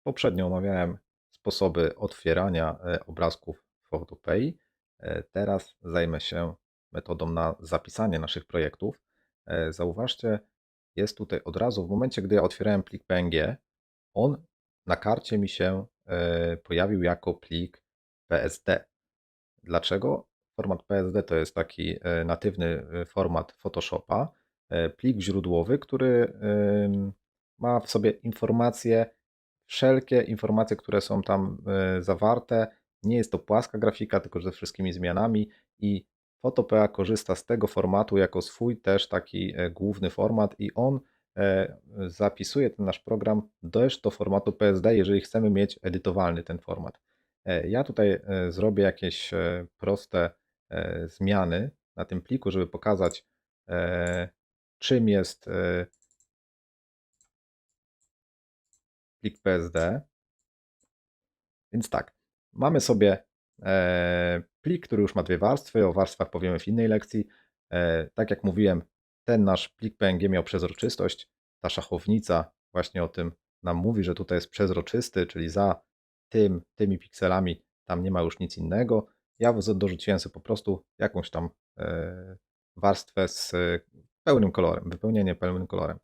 Poprzednio omawiałem sposoby otwierania obrazków w Photopea. Teraz zajmę się metodą na zapisanie naszych projektów. Zauważcie, jest tutaj od razu, w momencie gdy ja otwierałem plik PNG, on na karcie mi się pojawił jako plik PSD. Dlaczego? Format PSD to jest taki natywny format Photoshopa, plik źródłowy, który ma w sobie informacje, wszelkie informacje, które są tam zawarte. Nie jest to płaska grafika, tylko ze wszystkimi zmianami i Photopea korzysta z tego formatu jako swój też taki główny format i on zapisuje ten nasz program też do formatu PSD, jeżeli chcemy mieć edytowalny ten format. Ja tutaj zrobię jakieś proste zmiany na tym pliku, żeby pokazać, czym jest plik PSD. Więc tak, mamy sobie plik, który już ma dwie warstwy. O warstwach powiemy w innej lekcji. Tak jak mówiłem, ten nasz plik PNG miał przezroczystość. Ta szachownica właśnie o tym nam mówi, że tutaj jest przezroczysty, czyli za tymi pikselami tam nie ma już nic innego. Ja dorzuciłem sobie po prostu jakąś tam warstwę z pełnym kolorem, wypełnienie pełnym kolorem.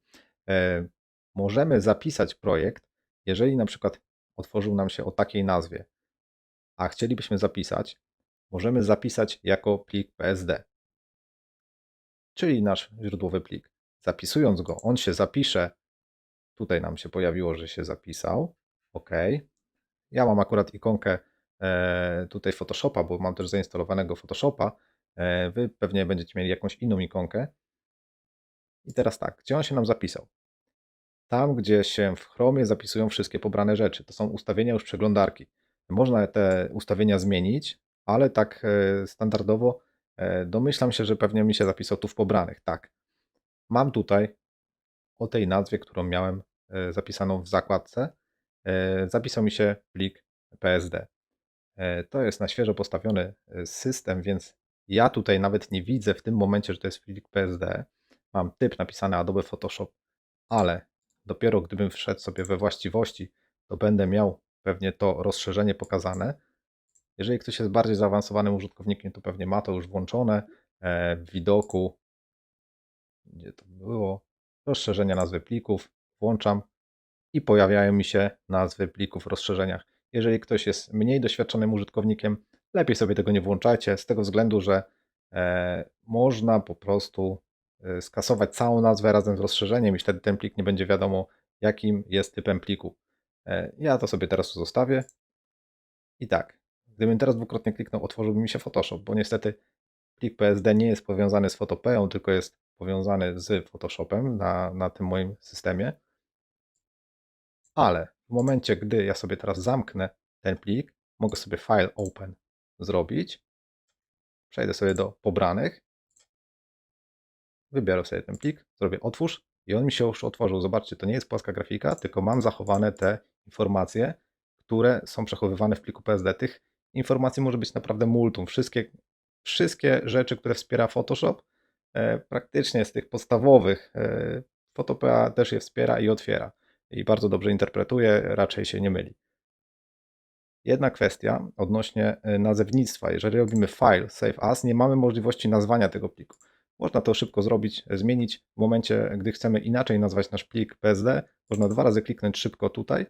Możemy zapisać projekt, jeżeli na przykład otworzył nam się o takiej nazwie, a chcielibyśmy zapisać, możemy zapisać jako plik PSD, czyli nasz źródłowy plik. Zapisując go, on się zapisze. Tutaj nam się pojawiło, że się zapisał. OK. Ja mam akurat ikonkę tutaj Photoshopa, bo mam też zainstalowanego Photoshopa. Wy pewnie będziecie mieli jakąś inną ikonkę. I teraz tak, gdzie on się nam zapisał? Tam, gdzie się w Chromie zapisują wszystkie pobrane rzeczy. To są ustawienia już przeglądarki. Można te ustawienia zmienić, ale tak standardowo domyślam się, że pewnie mi się zapisał tu w pobranych. Tak. Mam tutaj o tej nazwie, którą miałem zapisaną w zakładce, zapisał mi się plik PSD. To jest na świeżo postawiony system, więc ja tutaj nawet nie widzę w tym momencie, że to jest plik PSD. Mam typ napisany Adobe Photoshop, ale dopiero gdybym wszedł sobie we właściwości, to będę miał pewnie to rozszerzenie pokazane. Jeżeli ktoś jest bardziej zaawansowanym użytkownikiem, to pewnie ma to już włączone w widoku, gdzie to było, rozszerzenia nazwy plików, włączam i pojawiają mi się nazwy plików w rozszerzeniach. Jeżeli ktoś jest mniej doświadczonym użytkownikiem, lepiej sobie tego nie włączajcie, z tego względu, że można po prostu skasować całą nazwę razem z rozszerzeniem i wtedy ten plik nie będzie wiadomo, jakim jest typem pliku. Ja to sobie teraz zostawię. I tak, gdybym teraz dwukrotnie kliknął, otworzyłby mi się Photoshop, bo niestety plik PSD nie jest powiązany z Photopeą, tylko jest powiązany z Photoshopem na tym moim systemie. Ale w momencie, gdy ja sobie teraz zamknę ten plik, mogę sobie File Open zrobić. Przejdę sobie do pobranych. Wybiorę sobie ten plik, zrobię otwórz i on mi się już otworzył. Zobaczcie, to nie jest płaska grafika, tylko mam zachowane te informacje, które są przechowywane w pliku PSD. Tych informacji może być naprawdę multum. Wszystkie rzeczy, które wspiera Photoshop, praktycznie z tych podstawowych, Photopea też je wspiera i otwiera. I bardzo dobrze interpretuje, raczej się nie myli. Jedna kwestia odnośnie nazewnictwa. Jeżeli robimy file save as, nie mamy możliwości nazwania tego pliku. Można to szybko zrobić, zmienić w momencie, gdy chcemy inaczej nazwać nasz plik PSD. Można dwa razy kliknąć szybko tutaj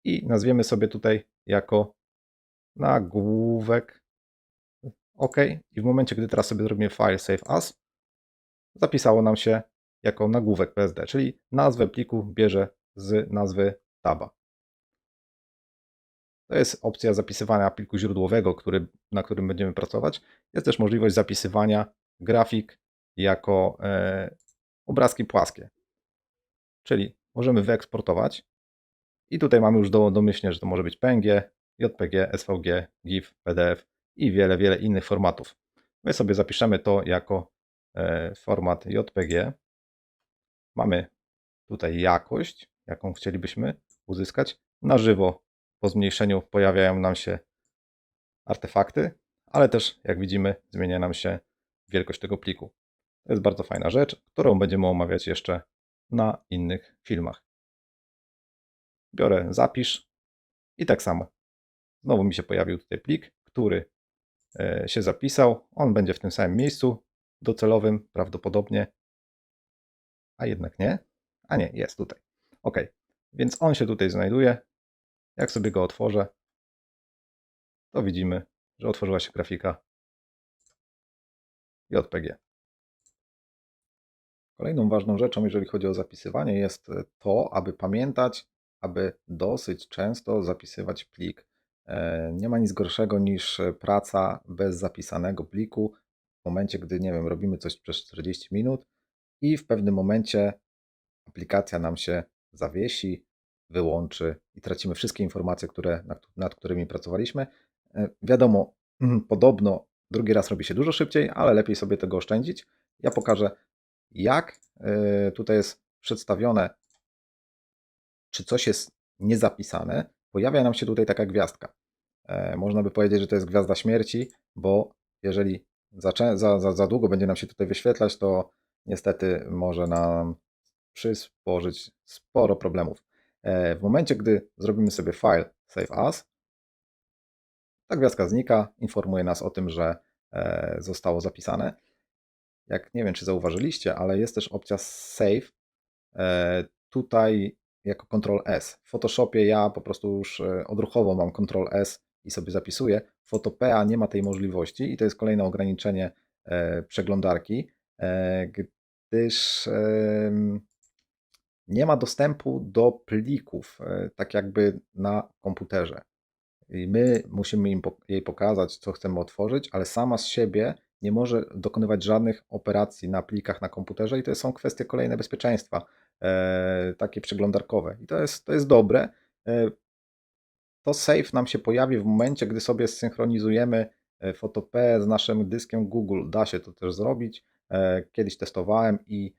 i nazwiemy sobie tutaj jako nagłówek. OK. I w momencie, gdy teraz sobie zrobimy file save as, zapisało nam się jako nagłówek PSD, czyli nazwę pliku bierze z nazwy taba. To jest opcja zapisywania pliku źródłowego, na którym będziemy pracować. Jest też możliwość zapisywania grafik jako obrazki płaskie. Czyli możemy wyeksportować i tutaj mamy już domyślnie, że to może być PNG, JPG, SVG, GIF, PDF i wiele, wiele innych formatów. My sobie zapiszemy to jako format JPG. Mamy tutaj jakość, jaką chcielibyśmy uzyskać. Na żywo po zmniejszeniu pojawiają nam się artefakty, ale też jak widzimy zmienia nam się wielkość tego pliku. To jest bardzo fajna rzecz, którą będziemy omawiać jeszcze na innych filmach. biorę zapisz i tak samo. Znowu mi się pojawił tutaj plik, który się zapisał. On będzie w tym samym miejscu docelowym prawdopodobnie, a jednak nie. A nie, jest tutaj. OK, więc on się tutaj znajduje. Jak sobie go otworzę, to widzimy, że otworzyła się grafika JPG. Kolejną ważną rzeczą, jeżeli chodzi o zapisywanie, jest to, aby pamiętać, aby dosyć często zapisywać plik. Nie ma nic gorszego niż praca bez zapisanego pliku w momencie, gdy, nie wiem, robimy coś przez 40 minut i w pewnym momencie aplikacja nam się zawiesi, wyłączy i tracimy wszystkie informacje, nad którymi pracowaliśmy. Wiadomo, podobno drugi raz robi się dużo szybciej, ale lepiej sobie tego oszczędzić. Ja pokażę, jak tutaj jest przedstawione, czy coś jest niezapisane. Pojawia nam się tutaj taka gwiazdka. Można by powiedzieć, że to jest gwiazda śmierci, bo jeżeli za długo będzie nam się tutaj wyświetlać, to niestety może nam przysporzyć sporo problemów. W momencie, gdy zrobimy sobie file Save As, ta gwiazdka znika, informuje nas o tym, że zostało zapisane. Jak nie wiem, czy zauważyliście, ale jest też opcja Save tutaj jako Ctrl+S. W Photoshopie ja po prostu już odruchowo mam Ctrl+S i sobie zapisuję. W Photopea nie ma tej możliwości i to jest kolejne ograniczenie przeglądarki, gdyż nie ma dostępu do plików, tak jakby na komputerze. I my musimy jej pokazać, co chcemy otworzyć, ale sama z siebie nie może dokonywać żadnych operacji na plikach na komputerze i to są kwestie kolejne bezpieczeństwa, takie przeglądarkowe. I to jest dobre. To save nam się pojawi w momencie, gdy sobie zsynchronizujemy Photopea z naszym dyskiem Google. Da się to też zrobić. Kiedyś testowałem i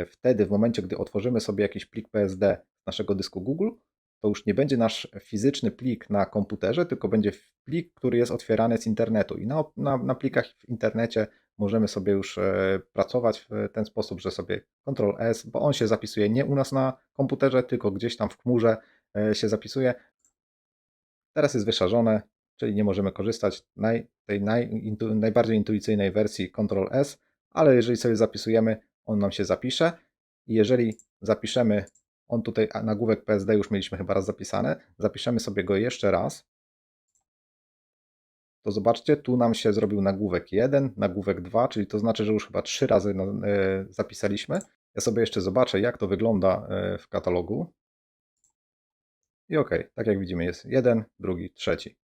wtedy w momencie, gdy otworzymy sobie jakiś plik PSD z naszego dysku Google, to już nie będzie nasz fizyczny plik na komputerze, tylko będzie plik, który jest otwierany z internetu. I na plikach w internecie możemy sobie już pracować w ten sposób, że sobie Ctrl+S, bo on się zapisuje nie u nas na komputerze, tylko gdzieś tam w chmurze się zapisuje. Teraz jest wyszarzone, czyli nie możemy korzystać z tej najbardziej intuicyjnej wersji Ctrl+S, ale jeżeli sobie zapisujemy, on nam się zapisze. I jeżeli zapiszemy, on tutaj nagłówek PSD już mieliśmy chyba raz zapisane, zapiszemy sobie go jeszcze raz, to zobaczcie, tu nam się zrobił nagłówek 1, nagłówek 2, czyli to znaczy, że już chyba 3 razy zapisaliśmy. Ja sobie jeszcze zobaczę, jak to wygląda w katalogu. I OK, tak jak widzimy, jest jeden, drugi, trzeci.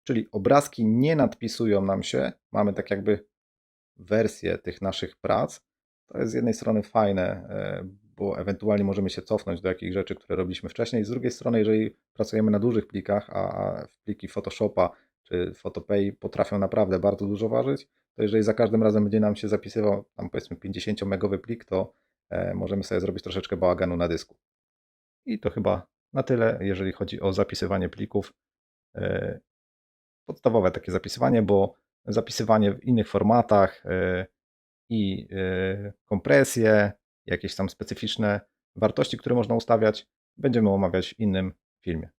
Czyli obrazki nie nadpisują nam się, mamy tak jakby wersję tych naszych prac. To jest z jednej strony fajne, bo ewentualnie możemy się cofnąć do jakichś rzeczy, które robiliśmy wcześniej. Z drugiej strony, jeżeli pracujemy na dużych plikach, a pliki Photoshopa czy Photopei potrafią naprawdę bardzo dużo ważyć, to jeżeli za każdym razem będzie nam się zapisywał tam powiedzmy 50-megowy plik, to możemy sobie zrobić troszeczkę bałaganu na dysku. I to chyba na tyle, jeżeli chodzi o zapisywanie plików. Podstawowe takie zapisywanie, bo zapisywanie w innych formatach i kompresje, jakieś tam specyficzne wartości, które można ustawiać, będziemy omawiać w innym filmie.